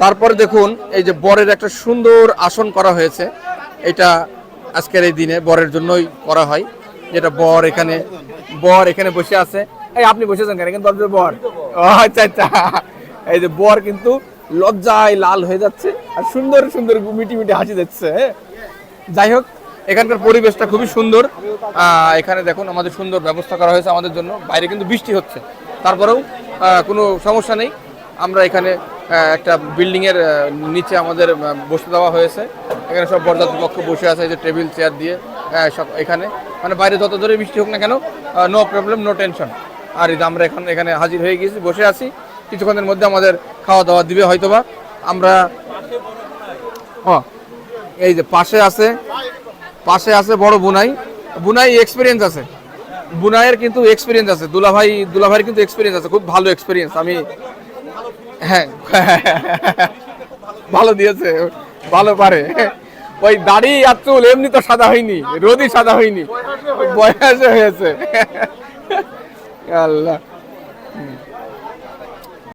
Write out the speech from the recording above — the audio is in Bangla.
তারপরে দেখুন এই যে বরের একটা সুন্দর আসন করা হয়েছে, এটা আজকের এই দিনে বরের জন্যই করা হয়, যেটা বর এখানে বসে আছে। এই আপনি বসেছেন কেন? এখানে দরজা বর। ও আচ্ছা আচ্ছা, এই যে বর কিন্তু লজ্জায় লাল হয়ে যাচ্ছে আর সুন্দর সুন্দর মিটি মিটি হাসি দিচ্ছে। যাই হোক, এখানকার পরিবেশটা খুবই সুন্দর। এখানে দেখুন আমাদের সুন্দর ব্যবস্থা করা হয়েছে আমাদের জন্য। বাইরে কিন্তু বৃষ্টি হচ্ছে, তারপরেও কোনো সমস্যা নেই। আমরা এখানে একটা বিল্ডিংয়ের নিচে আমাদের বসতে দেওয়া হয়েছে। এখানে সব বরযাত্রী পক্ষ বসে আছে, এই যে টেবিল চেয়ার দিয়ে সব এখানে, মানে বাইরে যত জোরে বৃষ্টি হোক না কেন, নো প্রবলেম, নো টেনশন। আর এই যে আমরা এখানে হাজির হয়ে গেছি, বসে আছি। কিছুক্ষণের মধ্যে আমাদের খাওয়া দাওয়া দিবে হয়তোবা। আমরা এই যে পাশে আছে বড় বুনাই এক্সপিরিয়েন্স আছে, বুনাইয়ের কিন্তু এক্সপিরিয়েন্স আছে। দুলাভাইয়ের কিন্তু এক্সপিরিয়েন্স আছে, খুব ভালো এক্সপিরিয়েন্স। আমি হ্যাঁ ভালো দিয়েছে, ভালো পারে। ওই দাড়ি আর চুল এমনি তো সাদা হয়নি, রোদই সাদা হয়নি, বয়সে হয়েছে। আল্লাহ।